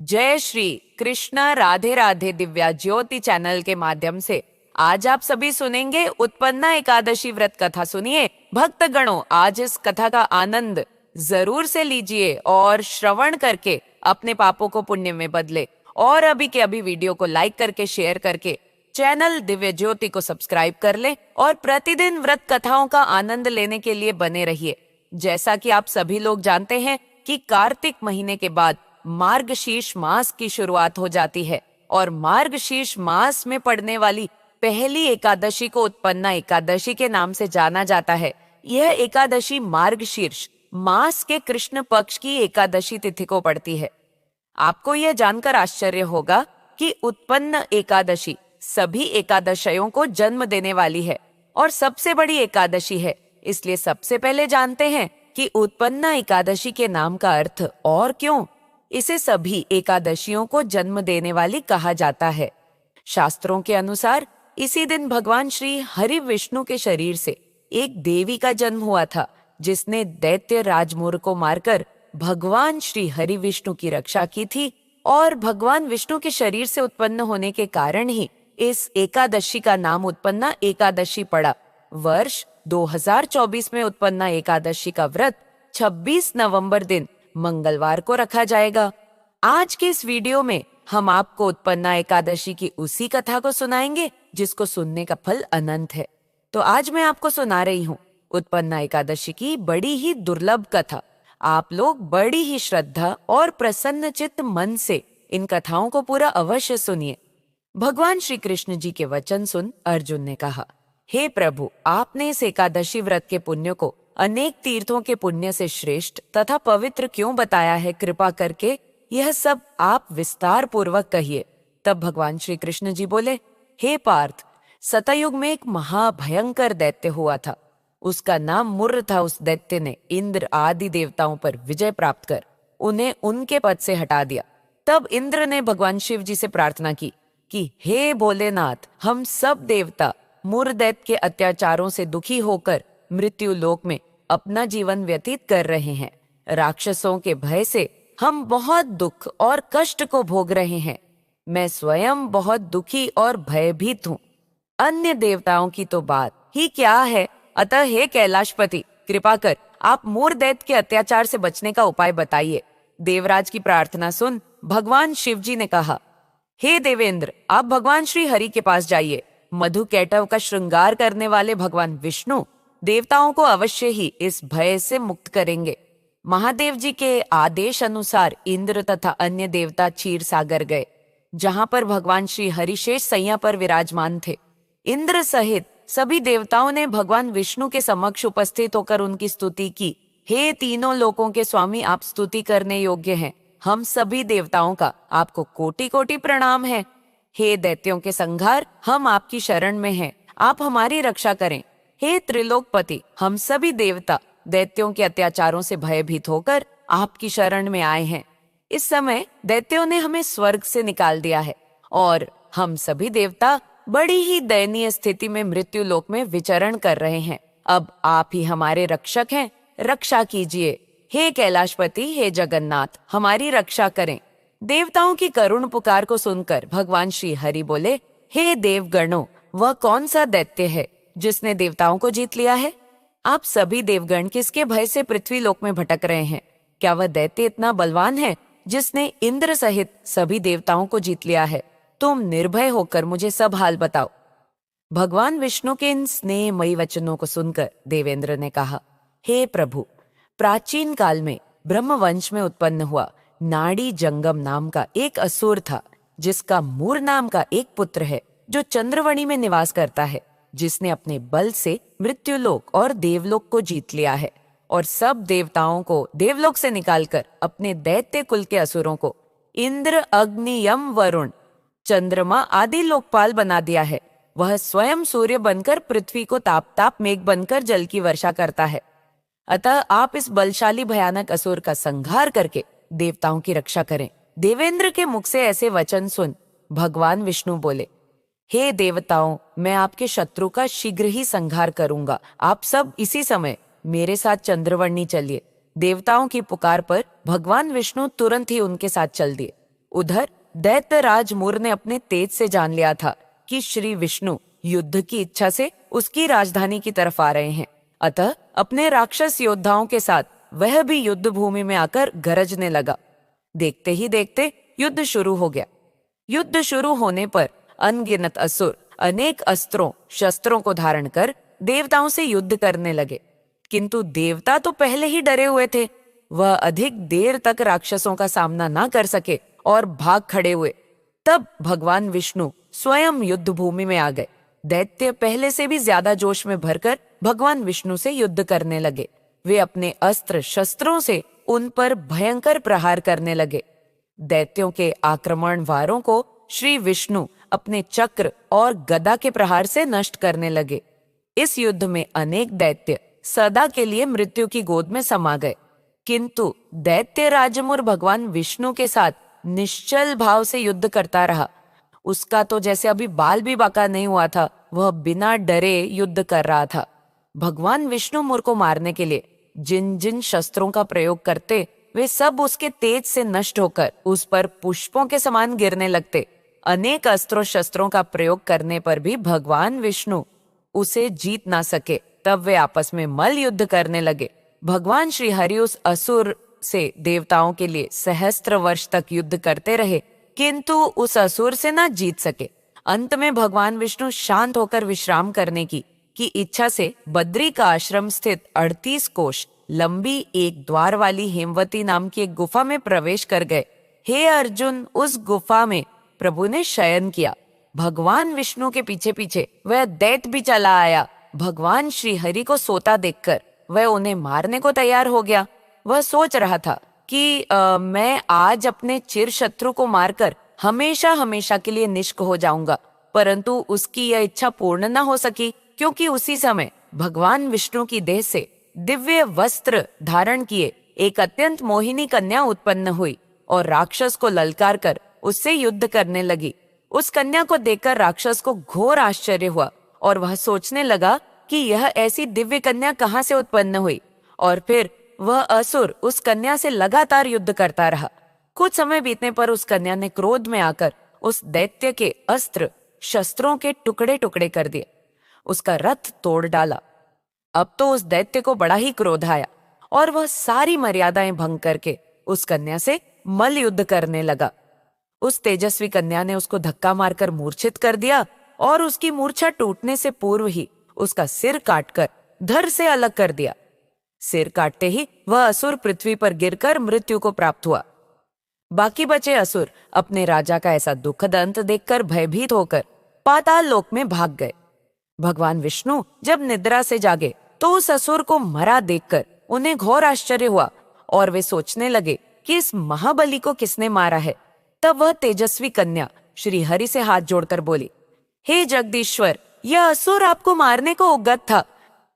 जय श्री कृष्ण राधे राधे दिव्या ज्योति चैनल के माध्यम से आज आप सभी सुनेंगे उत्पन्ना एकादशी व्रत कथा। सुनिए भक्तगणों, आज इस कथा का आनंद जरूर से लीजिए और श्रवण करके अपने पापों को पुण्य में बदले। और अभी के अभी वीडियो को लाइक करके शेयर करके चैनल दिव्य ज्योति को सब्सक्राइब कर ले और प्रतिदिन व्रत कथाओं का आनंद लेने के लिए बने रहिए। जैसा कि आप सभी लोग जानते हैं कि कार्तिक महीने के बाद मार्गशीर्ष मास की शुरुआत हो जाती है और मार्गशीर्ष मास में पड़ने वाली पहली एकादशी को उत्पन्ना एकादशी के नाम से जाना जाता है। यह एकादशी मार्गशीर्ष मास के कृष्ण पक्ष की एकादशी तिथि को पड़ती है। आपको यह जानकर आश्चर्य होगा कि उत्पन्न एकादशी सभी एकादशियों को जन्म देने वाली है और सबसे बड़ी एकादशी है। इसलिए सबसे पहले जानते हैं कि उत्पन्ना एकादशी के नाम का अर्थ और क्यों इसे सभी एकादशियों को जन्म देने वाली कहा जाता है। शास्त्रों के अनुसार इसी दिन भगवान श्री हरि विष्णु के शरीर से एक देवी का जन्म हुआ था, जिसने दैत्य राजमोर को मारकर भगवान श्री हरि विष्णु की रक्षा की थी। और भगवान विष्णु के शरीर से उत्पन्न होने के कारण ही इस एकादशी का नाम उत्पन्ना एकादशी पड़ा। वर्ष 2024 में उत्पन्ना एकादशी का व्रत 26 नवंबर दिन मंगलवार को रखा जाएगा। आज के इस वीडियो में हम आपको उत्पन्ना एकादशी की उसी कथा को सुनाएंगे जिसको सुनने का फल अनंत है। तो आज मैं आपको सुना रही हूँ उत्पन्ना एकादशी की बड़ी ही दुर्लभ कथा। आप लोग बड़ी ही श्रद्धा और प्रसन्नचित्त मन से इन कथाओं को पूरा अवश्य सुनिए। भगवान श्री कृष्ण जी के वचन सुन अर्जुन ने कहा, हे प्रभु, आपने इस एकादशी व्रत के पुण्य को अनेक तीर्थों के पुण्य से श्रेष्ठ तथा पवित्र क्यों बताया है? कृपा करके यह सब आप विस्तार पूर्वक कहिए। तब भगवान श्री कृष्ण जी बोले, हे पार्थ, सतयुग में एक महाभयंकर दैत्य हुआ था। उसका नाम मुर्र था। उस दैत्य ने इंद्र आदि देवताओं पर विजय प्राप्त कर उन्हें उनके पद से हटा दिया। तब इंद्र ने भगवान शिव जी से प्रार्थना की कि हे भोलेनाथ, हम सब देवता मुर्र दैत्य के अत्याचारों से दुखी होकर मृत्यु लोक में अपना जीवन व्यतीत कर रहे हैं। राक्षसों के भय से हम बहुत दुख और कष्ट को भोग रहे हैं। मैं स्वयं बहुत दुखी और भयभीत हूँ। अन्य देवताओं की तो बात ही क्या है। अतः हे कैलाशपति, कृपा कर आप मुर्र दैत्य के अत्याचार से बचने का उपाय बताइए। देवराज की प्रार्थना सुन भगवान शिव जी ने कहा, हे देवेंद्र, आप भगवान श्री हरि के पास जाइए। मधु कैटव का श्रृंगार करने वाले भगवान विष्णु देवताओं को अवश्य ही इस भय से मुक्त करेंगे। महादेव जी के आदेश अनुसार इंद्र तथा अन्य देवता क्षीर सागर गए, जहां पर भगवान श्री हरिशेष सैया पर विराजमान थे। इंद्र सहित सभी देवताओं ने भगवान विष्णु के समक्ष उपस्थित होकर उनकी स्तुति की। हे तीनों लोकों के स्वामी, आप स्तुति करने योग्य हैं। हम सभी देवताओं का आपको कोटि कोटि प्रणाम है। हे दैत्यों के संहार, हम आपकी शरण में हैं, आप हमारी रक्षा करें। हे त्रिलोकपति, हम सभी देवता दैत्यों के अत्याचारों से भयभीत होकर आपकी शरण में आए हैं। इस समय दैत्यों ने हमें स्वर्ग से निकाल दिया है और हम सभी देवता बड़ी ही दयनीय स्थिति में मृत्यु लोक में विचरण कर रहे हैं। अब आप ही हमारे रक्षक हैं, रक्षा कीजिए। हे कैलाशपति, हे जगन्नाथ, हमारी रक्षा करें। देवताओं की करुण पुकार को सुनकर भगवान श्री हरि बोले, हे देवगणों, वह कौन सा दैत्य है जिसने देवताओं को जीत लिया है? आप सभी देवगण किसके भय से पृथ्वी लोक में भटक रहे हैं? क्या वह दैत्य इतना बलवान है जिसने इंद्र सहित सभी देवताओं को जीत लिया है? तुम निर्भय होकर मुझे सब हाल बताओ। भगवान विष्णु के इन स्नेहमयी वचनों को सुनकर देवेंद्र ने कहा, हे प्रभु, प्राचीन काल में ब्रह्मवंश में उत्पन्न हुआ नाड़ी जंगम नाम का एक असुर था, जिसका मुर नाम का एक पुत्र है जो चंद्रवणी में निवास करता है, जिसने अपने बल से मृत्युलोक और देवलोक को जीत लिया है और सब देवताओं को देवलोक से निकालकर अपने दैत्य कुल के असुरों को इंद्र, अग्नि, यम, वरुण, चंद्रमा आदि लोकपाल बना दिया है। वह स्वयं सूर्य बनकर पृथ्वी को ताप ताप मेघ बनकर जल की वर्षा करता है। अतः आप इस बलशाली भयानक असुर का संहार करके देवताओं की रक्षा करें। देवेंद्र के मुख से ऐसे वचन सुन भगवान विष्णु बोले, हे देवताओं, मैं आपके शत्रु का शीघ्र ही संहार करूंगा। आप सब इसी समय मेरे साथ चंद्रवणी चलिए। देवताओं की पुकार पर भगवान विष्णु तुरंत ही उनके साथ चल दिए। उधर दैत्यराज मुर ने अपने तेज से जान लिया था कि श्री विष्णु युद्ध की इच्छा से उसकी राजधानी की तरफ आ रहे हैं। अतः अपने राक्षस योद्धाओं के साथ वह भी युद्ध भूमि में आकर गरजने लगा। देखते ही देखते युद्ध शुरू हो गया। युद्ध शुरू होने पर अनगिनत असुर अनेक अस्त्रों शस्त्रों को धारण कर देवताओं से युद्ध करने लगे, किंतु देवता तो पहले ही डरे हुए थे। वह अधिक देर तक राक्षसों का सामना न कर सके और भाग खड़े हुए। तब भगवान विष्णु स्वयं युद्ध भूमि में आ गए। दैत्य पहले से भी ज्यादा जोश में भरकर भगवान विष्णु से युद्ध करने लगे। वे अपने अस्त्र शस्त्रों से उन पर भयंकर प्रहार करने लगे। दैत्यों के आक्रमण वारों को श्री विष्णु अपने चक्र और गदा के प्रहार से नष्ट करने लगे। इस युद्ध में अनेक दैत्य सदा के लिए मृत्यु की गोद में समा गए, किंतु दैत्य राजमुर भगवान विष्णु के साथ निश्चल भाव से युद्ध करता रहा। उसका तो जैसे अभी बाल भी बाका नहीं हुआ था, वह बिना डरे युद्ध कर रहा था। भगवान विष्णु मुर को मारने के लिए जिन जिन शस्त्रों का प्रयोग करते, वे सब उसके तेज से नष्ट होकर उस पर पुष्पों के समान गिरने लगते। अनेक अस्त्रों शस्त्रों का प्रयोग करने पर भी भगवान विष्णु उसे जीत ना सके। तब वे आपस में मल्ल युद्ध करने लगे। भगवान श्री हरि उस असुर से देवताओं के लिए सहस्त्र वर्ष तक युद्ध करते रहे, किंतु उस असुर से ना जीत सके। अंत में भगवान विष्णु शांत होकर विश्राम करने की इच्छा से बद्री का आश्रम स्थित 38 कोश लंबी एक द्वार वाली हेमवती नाम की एक गुफा में प्रवेश कर गए। हे अर्जुन, उस गुफा में प्रभु ने शयन किया। भगवान विष्णु के पीछे पीछे वह दैत्य भी चला आया। भगवान श्री हरि को सोता देखकर वह उन्हें मारने को तैयार हो गया। वह सोच रहा था कि मैं आज अपने चिर शत्रु को मारकर हमेशा हमेशा के लिए निष्क हो जाऊंगा, परंतु उसकी यह इच्छा पूर्ण न हो सकी, क्योंकि उसी समय भगवान विष्णु की देह से दिव्य वस्त्र धारण किए एक अत्यंत मोहिनी कन्या उत्पन्न हुई और राक्षस को ललकार कर उससे युद्ध करने लगी। उस कन्या को देखकर राक्षस को घोर आश्चर्य हुआ और वह सोचने लगा कि यह ऐसी दिव्य कन्या कहाँ से उत्पन्न हुई, और फिर वह असुर उस कन्या से लगातार युद्ध करता रहा। कुछ समय बीतने पर उस कन्या ने क्रोध में आकर उस दैत्य के अस्त्र शस्त्रों के टुकड़े टुकड़े कर दिए, उसका रथ तोड़ डाला। अब तो उस दैत्य को बड़ा ही क्रोध आया और वह सारी मर्यादाएं भंग करके उस कन्या से मल्ल युद्ध करने लगा। उस तेजस्वी कन्या ने उसको धक्का मारकर मूर्छित कर दिया और उसकी मूर्छा टूटने से पूर्व ही उसका सिर काटकर धड़ से अलग कर दिया। सिर काटते ही वह असुर पृथ्वी पर गिरकर मृत्यु को प्राप्त हुआ। बाकी बचे असुर अपने राजा का ऐसा दुखद अंत देखकर भयभीत होकर पाताल लोक में भाग गए। भगवान विष्णु जब निद्रा से जागे तो उस असुर को मरा देखकर उन्हें घोर आश्चर्य हुआ और वे सोचने लगे कि इस महाबली को किसने मारा है। तब वह तेजस्वी कन्या श्री हरि से हाथ जोड़कर बोली, हे जगदीश्वर, यह असुर आपको मारने को उद्यत था,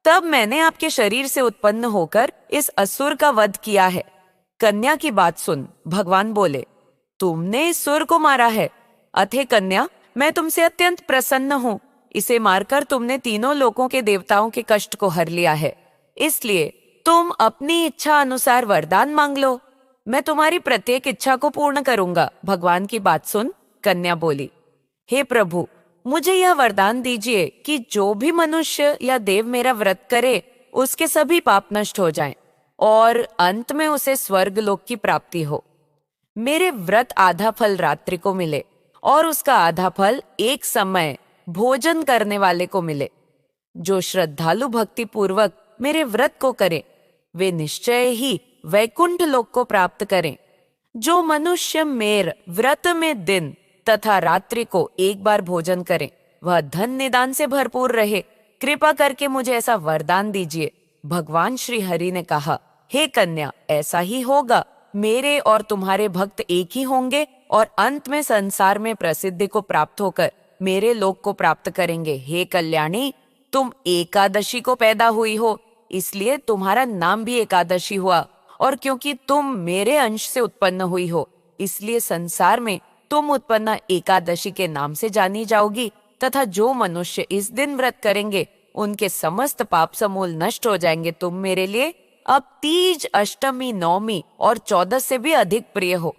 तब मैंने आपके शरीर से उत्पन्न होकर इस असुर का वध किया है। कन्या की बात सुन भगवान बोले, तुमने इस सुर को मारा है। अथे कन्या, मैं तुमसे अत्यंत प्रसन्न हूँ। इसे मारकर तुमने तीनों लोकों के देवताओं के कष्ट को हर लिया है, इसलिए तुम अपनी इच्छा अनुसार वरदान मांग लो, मैं तुम्हारी प्रत्येक इच्छा को पूर्ण करूंगा। भगवान की बात सुन कन्या बोली, हे प्रभु, मुझे यह वरदान दीजिए कि जो भी मनुष्य या देव मेरा व्रत करे उसके सभी पाप नष्ट हो जाएं और अंत में उसे स्वर्ग लोक की प्राप्ति हो। मेरे व्रत आधा फल रात्रि को मिले और उसका आधा फल एक समय भोजन करने वाले को मिले। जो श्रद्धालु भक्ति पूर्वक मेरे व्रत को करें वे निश्चय ही वैकुंठ लोक को प्राप्त करें। जो मनुष्य मेरे व्रत में दिन तथा रात्रि को एक बार भोजन करे वह धन निदान से भरपूर रहे। कृपा करके मुझे ऐसा वरदान दीजिए। भगवान श्री हरि ने कहा, हे कन्या, ऐसा ही होगा। मेरे और तुम्हारे भक्त एक ही होंगे और अंत में संसार में प्रसिद्धि को प्राप्त होकर मेरे लोक को प्राप्त करेंगे। हे कल्याणी, तुम एकादशी को पैदा हुई हो, इसलिए तुम्हारा नाम भी एकादशी हुआ, और क्योंकि तुम मेरे अंश से उत्पन्न हुई हो इसलिए संसार में तुम उत्पन्न एकादशी के नाम से जानी जाओगी। तथा जो मनुष्य इस दिन व्रत करेंगे उनके समस्त पाप समूल नष्ट हो जाएंगे। तुम मेरे लिए अब तीज, अष्टमी, नवमी और 14 से भी अधिक प्रिय हो।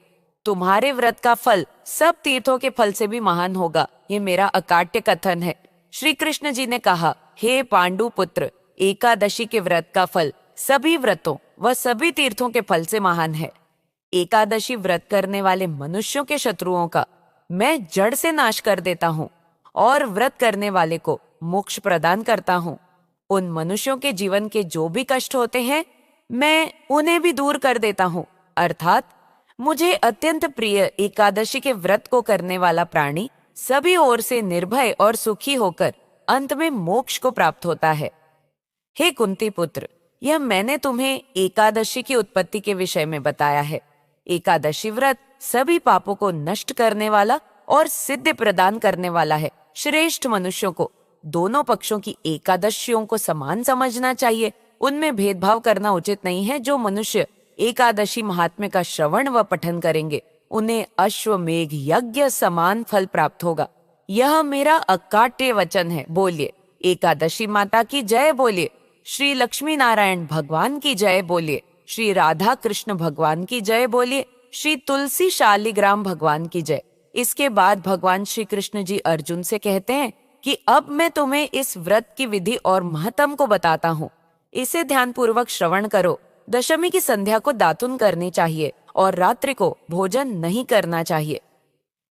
तुम्हारे व्रत का फल सब तीर्थों के फल से भी महान होगा, ये मेरा अकाट्य कथन है। श्री कृष्ण जी ने कहा, हे पांडु पुत्र, एकादशी के व्रत का फल सभी व्रतों व सभी तीर्थों के फल से महान है। एकादशी व्रत करने वाले मनुष्यों के शत्रुओं का मैं जड़ से नाश कर देता हूँ और व्रत करने वाले को मोक्ष प्रदान करता हूँ। उन मनुष्यों के जीवन के जो भी कष्ट होते हैं मैं उन्हें भी दूर कर देता हूँ। अर्थात मुझे अत्यंत प्रिय एकादशी के व्रत को करने वाला प्राणी सभी ओर से निर्भय और सुखी होकर अंत में मोक्ष को प्राप्त होता है। हे कुंती पुत्र, यह मैंने तुम्हें एकादशी की उत्पत्ति के विषय में बताया है। एकादशी व्रत सभी पापों को नष्ट करने वाला और सिद्धि प्रदान करने वाला है। श्रेष्ठ मनुष्यों को दोनों पक्षों की एकादशियों को समान समझना चाहिए, उनमें भेदभाव करना उचित नहीं है। जो मनुष्य एकादशी महात्म्य का श्रवण व पठन करेंगे उन्हें अश्वमेघ यज्ञ समान फल प्राप्त होगा। यह मेरा अकाट्य वचन है। बोलिए एकादशी माता की जय, बोलिए श्री लक्ष्मी नारायण भगवान की जय, बोलिए श्री राधा कृष्ण भगवान की जय, बोलिए श्री तुलसी शालिग्राम भगवान की जय। इसके बाद भगवान श्री कृष्ण जी अर्जुन से कहते हैं कि अब मैं तुम्हें इस व्रत की विधि और महत्व को बताता हूँ, इसे ध्यानपूर्वक श्रवण करो। दशमी की संध्या को दातुन करनी चाहिए और रात्रि को भोजन नहीं करना चाहिए।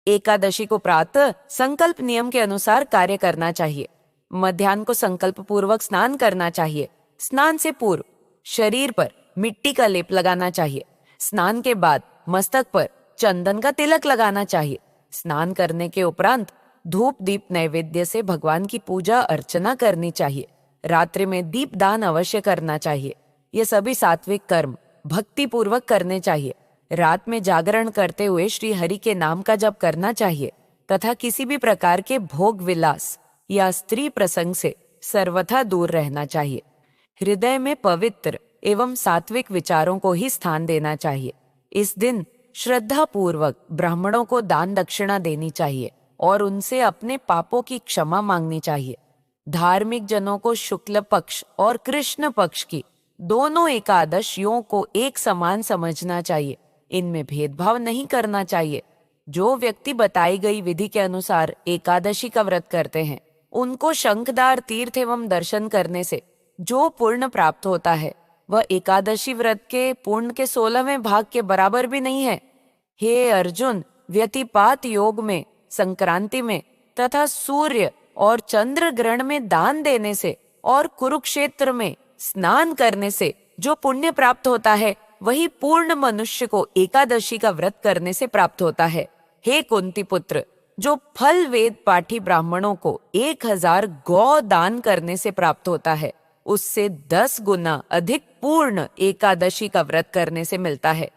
एकादशी को प्रातः संकल्प नियम के अनुसार कार्य करना चाहिए। मध्याह्न को संकल्प पूर्वक स्नान करना चाहिए। स्नान से पूर्व शरीर पर मिट्टी का लेप लगाना चाहिए। स्नान के बाद मस्तक पर चंदन का तिलक लगाना चाहिए। स्नान करने के उपरांत धूप दीप नैवेद्य से भगवान की पूजा अर्चना करनी चाहिए। रात्रि में दीप दान अवश्य करना चाहिए। ये सभी सात्विक कर्म भक्ति पूर्वक करने चाहिए। रात में जागरण करते हुए श्री हरि के नाम का जप करना चाहिए तथा किसी भी प्रकार के भोग विलास या स्त्री प्रसंग से सर्वथा दूर रहना चाहिए। हृदय में पवित्र एवं सात्विक विचारों को ही स्थान देना चाहिए। इस दिन श्रद्धा पूर्वक ब्राह्मणों को दान दक्षिणा देनी चाहिए और उनसे अपने पापों की क्षमा मांगनी चाहिए। धार्मिक जनों को शुक्ल पक्ष और कृष्ण पक्ष की दोनों एकादशियों को एक समान समझना चाहिए। इनमें भेदभाव नहीं करना चाहिए। जो व्यक्ति बताई गई विधि के अनुसार एकादशी का व्रत करते हैं उनको शंखदार तीर्थ एवं दर्शन करने से जो पुण्य प्राप्त होता है वह एकादशी व्रत के पुण्य के 16वें भाग के बराबर भी नहीं है। हे अर्जुन, व्यतिपात योग में, संक्रांति में तथा सूर्य और चंद्र ग्रहण में दान देने से और कुरुक्षेत्र में स्नान करने से जो पुण्य प्राप्त होता है वही पूर्ण मनुष्य को एकादशी का व्रत करने से प्राप्त होता है। हे कुंती पुत्र, जो फल वेद पाठी ब्राह्मणों को 1000 गौ दान करने से प्राप्त होता है उससे 10 गुना अधिक पूर्ण एकादशी का व्रत करने से मिलता है।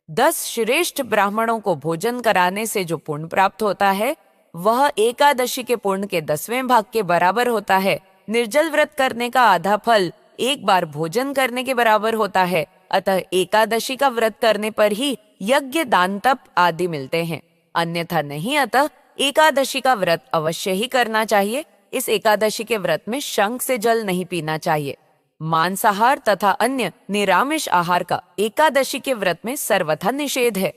10 श्रेष्ठ ब्राह्मणों को भोजन कराने से जो पुण्य प्राप्त होता है वह एकादशी के पुण्य के 10वें भाग के बराबर होता है। निर्जल व्रत करने का आधा फल एक बार भोजन करने के बराबर होता है। अतः एकादशी का व्रत करने पर ही यज्ञ दान तप आदि मिलते हैं, अन्यथा नहीं। अतः एकादशी का व्रत अवश्य ही करना चाहिए। इस एकादशी के व्रत में शंख से जल नहीं पीना चाहिए। मांसाहार तथा अन्य निरामिष आहार का एकादशी के व्रत में सर्वथा निषेध है।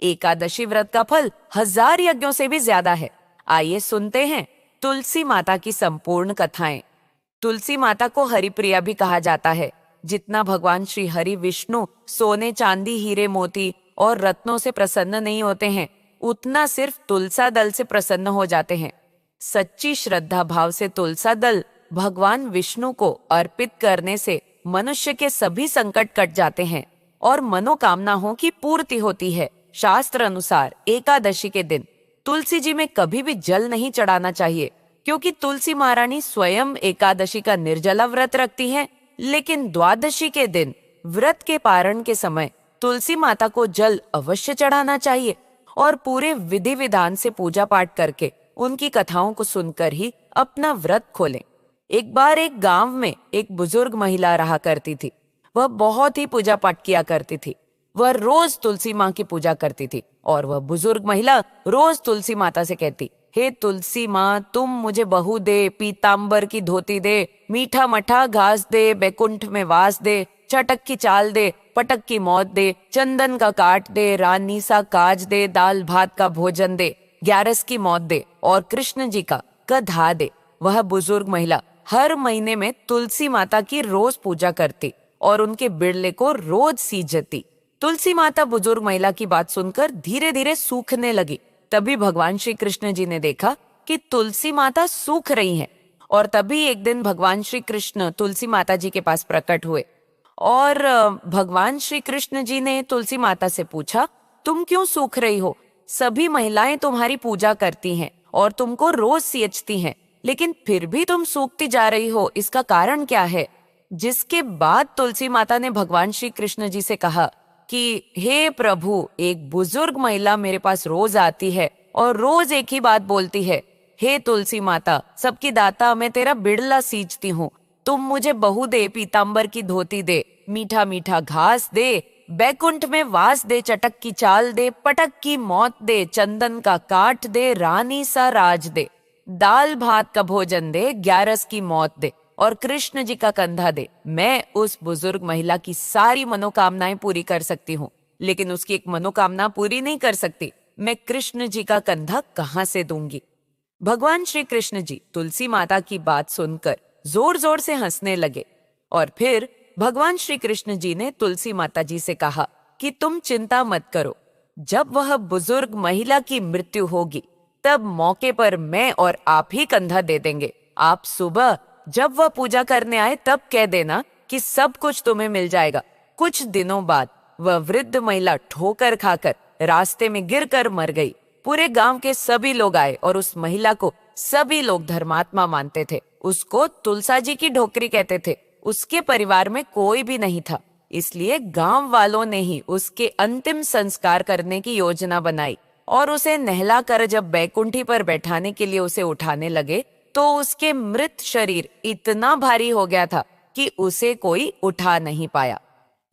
एकादशी व्रत का फल 1000 यज्ञों से भी ज्यादा है। आइए सुनते हैं तुलसी माता की संपूर्ण कथाएं। तुलसी माता को हरिप्रिया भी कहा जाता है। जितना भगवान श्री हरि विष्णु सोने चांदी हीरे मोती और रत्नों से प्रसन्न नहीं होते हैं उतना सिर्फ तुलसा दल से प्रसन्न हो जाते हैं। सच्ची श्रद्धा भाव से तुलसा दल भगवान विष्णु को अर्पित करने से मनुष्य के सभी संकट कट जाते हैं और मनोकामनाओं की पूर्ति होती है। शास्त्र अनुसार एकादशी के दिन तुलसी जी में कभी भी जल नहीं चढ़ाना चाहिए, क्योंकि तुलसी महारानी स्वयं एकादशी का निर्जला व्रत रखती हैं, लेकिन द्वादशी के दिन व्रत के पारण के समय तुलसी माता को जल अवश्य चढ़ाना चाहिए और पूरे विधि विधान से पूजा पाठ करके उनकी कथाओं को सुनकर ही अपना व्रत खोलें। एक बार एक गांव में एक बुजुर्ग महिला रहा करती थी। वह बहुत ही पूजा पाठ किया करती थी। वह रोज तुलसी माँ की पूजा करती थी और वह बुजुर्ग महिला रोज तुलसी माता से कहती, हे तुलसी माँ, तुम मुझे बहू दे, पीतांबर की धोती दे, मीठा मठा घास दे, बैकुंठ में वास दे, चटक की चाल दे, पटक की मौत दे, चंदन का काट दे, रानी सा काज दे, दाल भात का भोजन दे, ग्यारस की मौत दे और कृष्ण जी का गधा दे। वह बुजुर्ग महिला हर महीने में तुलसी माता की रोज पूजा करती और उनके बिड़ले को रोज सींचती। तुलसी माता बुजुर्ग महिला की बात सुनकर धीरे धीरे सूखने लगी। तभी भगवान श्री कृष्ण जी ने देखा कि तुलसी माता सूख रही हैं और तभी एक दिन भगवान श्री कृष्ण तुलसी माता जी के पास प्रकट हुए और भगवान श्री कृष्ण जी ने तुलसी माता से पूछा, तुम क्यों सूख रही हो? सभी महिलाएं तुम्हारी पूजा करती हैं और तुमको रोज सींचती हैं, लेकिन फिर भी तुम सूखती जा रही हो, इसका कारण क्या है? जिसके बाद तुलसी माता ने भगवान श्री कृष्ण जी से कहा कि हे प्रभु, एक बुजुर्ग महिला मेरे पास रोज आती है और रोज एक ही बात बोलती है, हे तुलसी माता, सबकी दाता, मैं तेरा बिड़ला सींचती हूँ, तुम मुझे बहू दे, पीतांबर की धोती दे, मीठा मीठा घास दे, बैकुंठ में वास दे, चटक की चाल दे, पटक की मौत दे, चंदन का काट दे, रानी सा राज दे, दाल भात का भोजन दे, ग्यारस की मौत दे और कृष्ण जी का कंधा दे। मैं उस बुजुर्ग महिला की सारी मनोकामनाएं पूरी कर सकती हूँ, लेकिन उसकी एक मनोकामना पूरी नहीं कर सकती। मैं कृष्ण जी का कंधा कहाँ से दूंगी? भगवान श्री कृष्ण जी तुलसी माता की बात सुनकर जोर जोर से हंसने लगे और फिर भगवान श्री कृष्ण जी ने तुलसी माता जी से कहा कि तुम चिंता मत करो, जब वह बुजुर्ग महिला की मृत्यु होगी तब मौके पर मैं और आप ही कंधा दे देंगे। आप सुबह जब वह पूजा करने आए तब कह देना कि सब कुछ तुम्हें मिल जाएगा। कुछ दिनों बाद वह वृद्ध महिला ठोकर खाकर रास्ते में गिरकर मर गई। पूरे गांव के सभी लोग आए और उस महिला को सभी लोग धर्मात्मा मानते थे। उसको तुलसा जी की ढोकरी कहते थे। उसके परिवार में कोई भी नहीं था, इसलिए गांव वालों ने ही उसके अंतिम संस्कार करने की योजना बनाई और उसे नहलाकर जब बैकुंठी पर बैठाने के लिए उसे उठाने लगे तो उसके मृत शरीर इतना भारी हो गया था कि उसे कोई उठा नहीं पाया।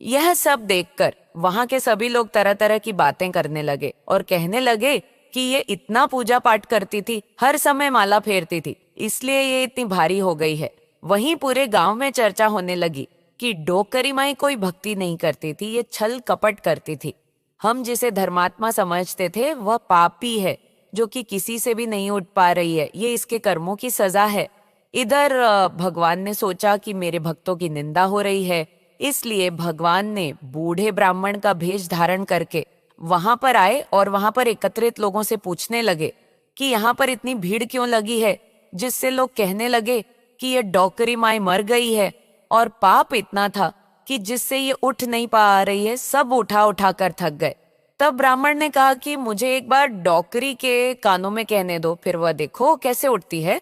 यह सब देखकर वहां के सभी लोग तरह तरह की बातें करने लगे और कहने लगे कि ये इतना पूजा पाठ करती थी, हर समय माला फेरती थी, इसलिए ये इतनी भारी हो गई है। वहीं पूरे गांव में चर्चा होने लगी कि डोकरी माई कोई भक्ति नहीं करती थी, ये छल कपट करती थी। हम जिसे धर्मात्मा समझते थे वह पापी है जो कि किसी से भी नहीं उठ पा रही है, ये इसके कर्मों की सजा है। इधर भगवान ने सोचा कि मेरे भक्तों की निंदा हो रही है, इसलिए भगवान ने बूढ़े ब्राह्मण का भेष धारण करके वहां पर आए और वहां पर एकत्रित लोगों से पूछने लगे कि यहाँ पर इतनी भीड़ क्यों लगी है, जिससे लोग कहने लगे कि ये डोकरी माई मर गई है और पाप इतना था कि जिससे ये उठ नहीं पा रही है, सब उठा उठा कर थक गए। तब ब्राह्मण ने कहा कि मुझे एक बार डोकरी के कानों में कहने दो, फिर वह देखो कैसे उठती है।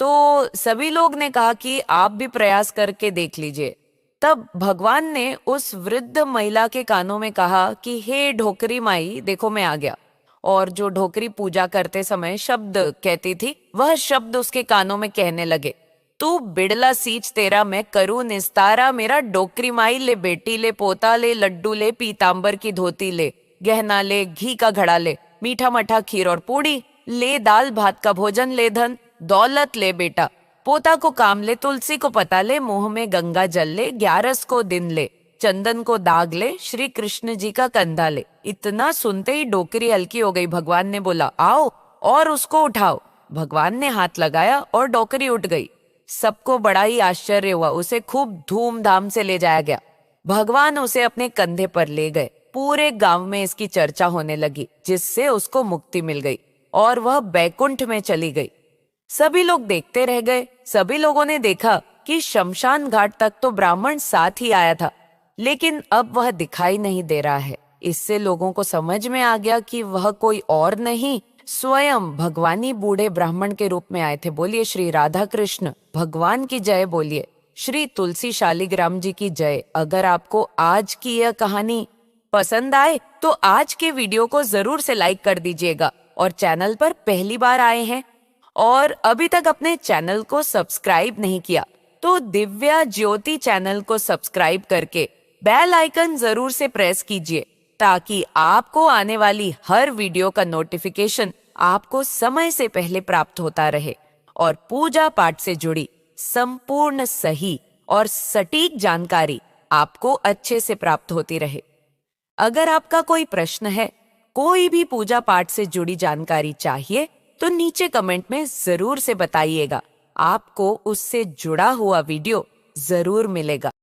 तो सभी लोग ने कहा कि आप भी प्रयास करके देख लीजिए। तब भगवान ने उस वृद्ध महिला के कानों में कहा कि हे ढोकरी माई, देखो मैं आ गया। और जो ढोकरी पूजा करते समय शब्द कहती थी, वह शब्द उसके कानों में कहने लगे, तू बिड़ला सींच तेरा मैं करूं निस्तारा, मेरा डोकरी माई ले, बेटी ले, पोता ले, लड्डू ले, पीतांबर की धोती ले, गहना ले, घी का घड़ा ले, मीठा मठा खीर और पूड़ी ले, दाल भात का भोजन ले, धन दौलत ले बेटा, पोता को काम ले, तुलसी को पता ले, मुंह में गंगा जल ले, ग्यारस को दिन ले, चंदन को दाग ले, श्री कृष्ण जी का कंधा ले। इतना सुनते ही डोकरी हल्की हो गई। भगवान ने बोला, आओ और उसको उठाओ। भगवान ने हाथ लगाया और डोकरी उठ गई। सबको बड़ा ही आश्चर्य हुआ। उसे खूब धूमधाम से ले जाया गया। भगवान उसे अपने कंधे पर ले गए। पूरे गांव में इसकी चर्चा होने लगी, जिससे उसको मुक्ति मिल गई और वह बैकुंठ में चली गई। सभी लोग देखते रह गए। सभी लोगों ने देखा कि शमशान घाट तक तो ब्राह्मण साथ ही आया था, लेकिन अब वह दिखाई नहीं दे रहा है। इससे लोगों को समझ में आ गया कि वह कोई और नहीं, स्वयं भगवानी बूढ़े ब्राह्मण के रूप में आए थे। बोलिए श्री राधा कृष्ण भगवान की जय, बोलिए श्री तुलसी शालिग्राम जी की जय। अगर आपको आज की यह कहानी पसंद आए तो आज के वीडियो को जरूर से लाइक कर दीजिएगा, और चैनल पर पहली बार आए हैं और अभी तक अपने चैनल को सब्सक्राइब नहीं किया तो दिव्या ज्योति चैनल को सब्सक्राइब करके बेल आइकन जरूर से प्रेस कीजिए, ताकि आपको आने वाली हर वीडियो का नोटिफिकेशन आपको समय से पहले प्राप्त होता रहे और पूजा पाठ से जुड़ी संपूर्ण सही और सटीक जानकारी आपको अच्छे से प्राप्त होती रहे। अगर आपका कोई प्रश्न है, कोई भी पूजा पाठ से जुड़ी जानकारी चाहिए, तो नीचे कमेंट में जरूर से बताइएगा। आपको उससे जुड़ा हुआ वीडियो जरूर मिलेगा।